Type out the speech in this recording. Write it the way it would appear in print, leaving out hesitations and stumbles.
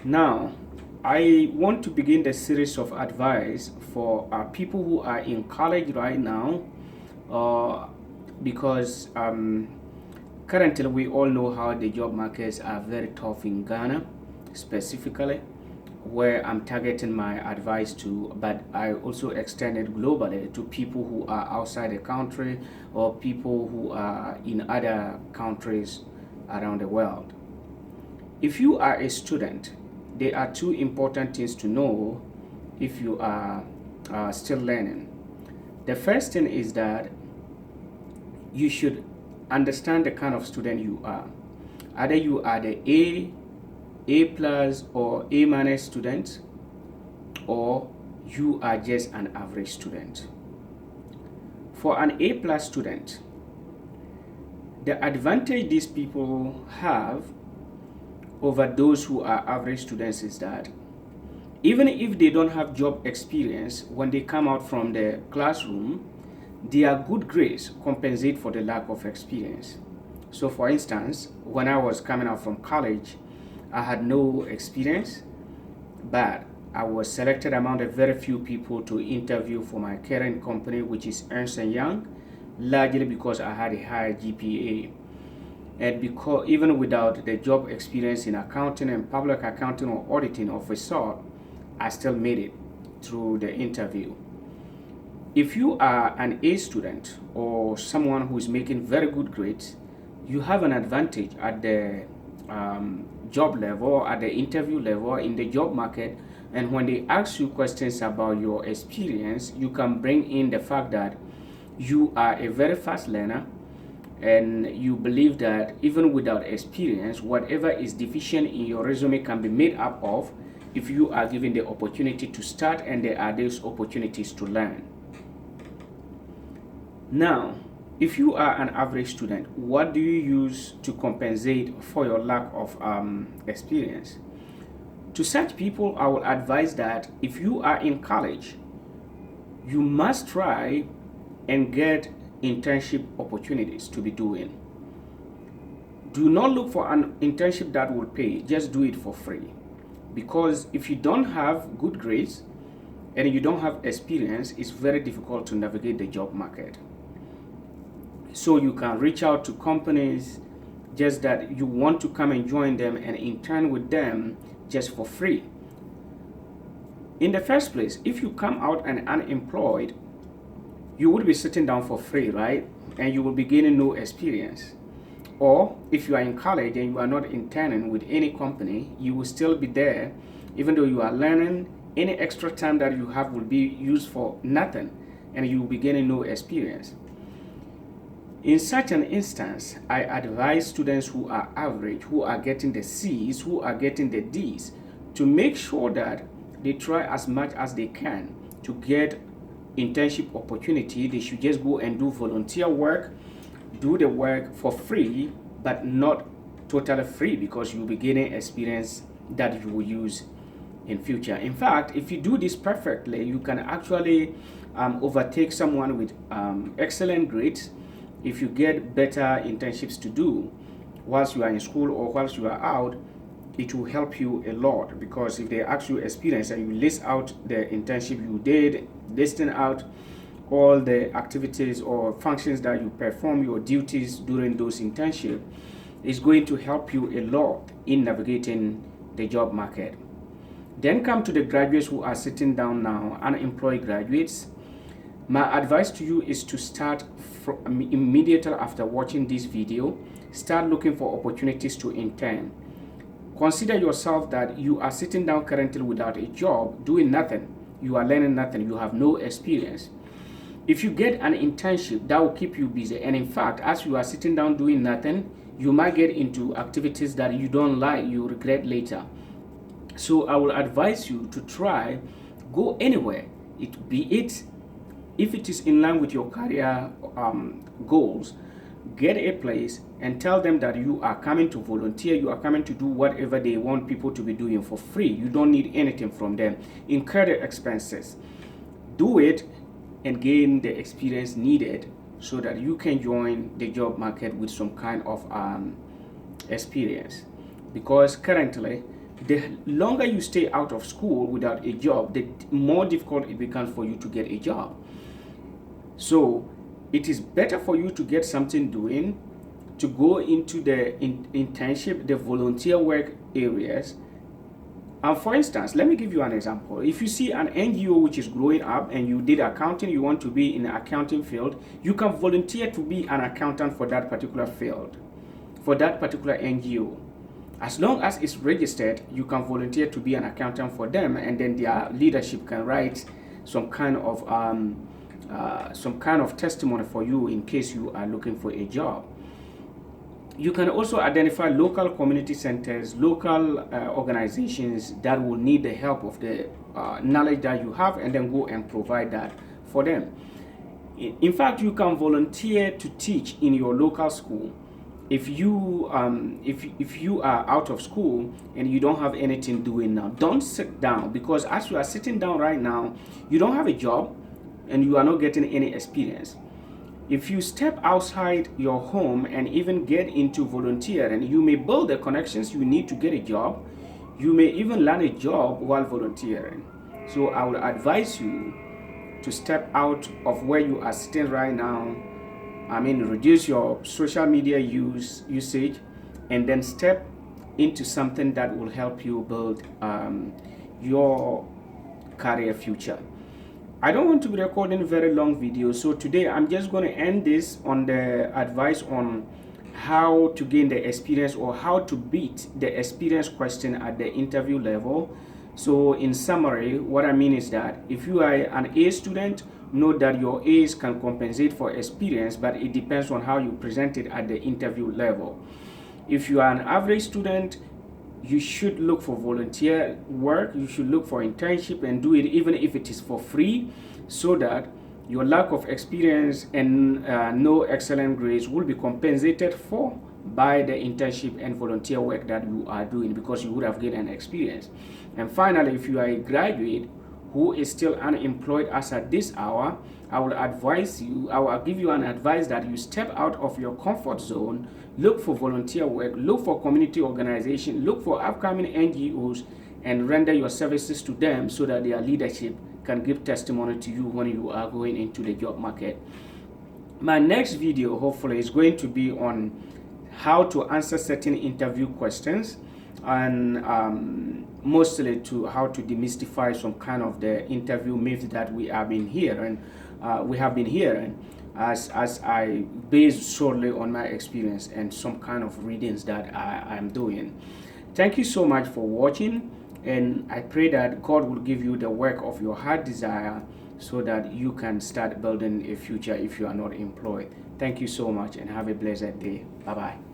Now, I want to begin the series of advice for people who are in college right now, uh, because currently we all know how the job markets are very tough in Ghana, specifically, where I'm targeting my advice to, but I also extend it globally to people who are outside the country or people who are in other countries around the world. If you are a student, there are two important things to know if you are still learning. The first thing is that you should understand the kind of student you are. Either you are the A plus, or A minus student, or you are just an average student. For an A plus student, the advantage these people have over those who are average students is that even if they don't have job experience, when they come out from the classroom, their good grades compensate for the lack of experience. So for instance, when I was coming out from college, I had no experience, but I was selected among the very few people to interview for my current company, which is Ernst& Young, largely because I had a high GPA. And because even without the job experience in accounting and public accounting or auditing of a sort, I still made it through the interview. If you are an A student or someone who is making very good grades, you have an advantage at the job level, at the interview level, in the job market. And when they ask you questions about your experience, you can bring in the fact that you are a very fast learner and you believe that even without experience, whatever is deficient in your resume can be made up of if you are given the opportunity to start and there are those opportunities to learn. Now, if you are an average student, what do you use to compensate for your lack of experience? To such people, I will advise that if you are in college, you must try and get internship opportunities to be doing. Do not look for an internship that will pay, just do it for free. Because if you don't have good grades and you don't have experience, it's very difficult to navigate the job market. So you can reach out to companies just that you want to come and join them and intern with them just for free. In the first place, if you come out and unemployed, you would be sitting down for free, right? And you will be gaining no experience. Or if you are in college and you are not interning with any company, you will still be there, even though you are learning. Any extra time that you have will be used for nothing, and you will be gaining no experience. In such an instance, I advise students who are average, who are getting the C's, who are getting the D's, to make sure that they try as much as they can to get internship opportunity. They should just go and do volunteer work, do the work for free, but not totally free, because you'll be gaining experience that you will use in future. In fact, if you do this perfectly, you can actually overtake someone with excellent grades if you get better internships to do whilst you are in school or whilst you are out. It will help you a lot, because if they ask you experience and you list out the internship you did, listing out all the activities or functions that you perform, your duties during those internships, is going to help you a lot in navigating the job market. Then come to the graduates who are sitting down now, unemployed graduates. My advice to you is to start immediately after watching this video. Start looking for opportunities to intern. Consider yourself that you are sitting down currently without a job, doing nothing. You are learning nothing. You have no experience. If you get an internship, that will keep you busy. And in fact, as you are sitting down doing nothing, you might get into activities that you don't like, you regret later. So I will advise you to try, go anywhere. If it is in line with your career goals, get a place and tell them that you are coming to volunteer, you are coming to do whatever they want people to be doing for free. You don't need anything from them. Incur the expenses. Do it and gain the experience needed so that you can join the job market with some kind of experience. Because currently, the longer you stay out of school without a job, the more difficult it becomes for you to get a job. So it is better for you to get something doing, to go into the internship, the volunteer work areas. And for instance, let me give you an example. If you see an NGO which is growing up and you did accounting, you want to be in the accounting field, you can volunteer to be an accountant for that particular field, for that particular NGO. As long as it's registered, you can volunteer to be an accountant for them, and then their leadership can write some kind of testimony for you in case you are looking for a job. You can also identify local community centers, local organizations that will need the help of the knowledge that you have, and then go and provide that for them. In fact, you can volunteer to teach in your local school. If you are out of school and you don't have anything doing now, don't sit down, because as you are sitting down right now, you don't have a job and you are not getting any experience. If you step outside your home and even get into volunteering, you may build the connections you need to get a job. You may even land a job while volunteering. So I would advise you to step out of where you are sitting right now. Reduce your social media usage, and then step into something that will help you build your career future. I don't want to be recording very long videos, so today I'm just going to end this on the advice on how to gain the experience, or how to beat the experience question at the interview level. So in summary, what I mean is that if you are an A student, know that your A's can compensate for experience, but it depends on how you present it at the interview level. If you are an average student, you should look for volunteer work, you should look for internship and do it even if it is for free, so that your lack of experience and no excellent grades will be compensated for by the internship and volunteer work that you are doing, because you would have gained an experience. And finally, if you are a graduate who is still unemployed as at this hour, I will give you an advice that you step out of your comfort zone, look for volunteer work, look for community organization, look for upcoming NGOs, and render your services to them so that their leadership can give testimony to you when you are going into the job market. My next video hopefully is going to be on how to answer certain interview questions, and mostly to how to demystify some kind of the interview myths that we have been hearing as I based solely on my experience and some kind of readings that I'm doing. Thank you so much for watching, and I pray that God will give you the work of your heart desire so that you can start building a future if you are not employed. Thank you so much and have a blessed day. Bye-bye.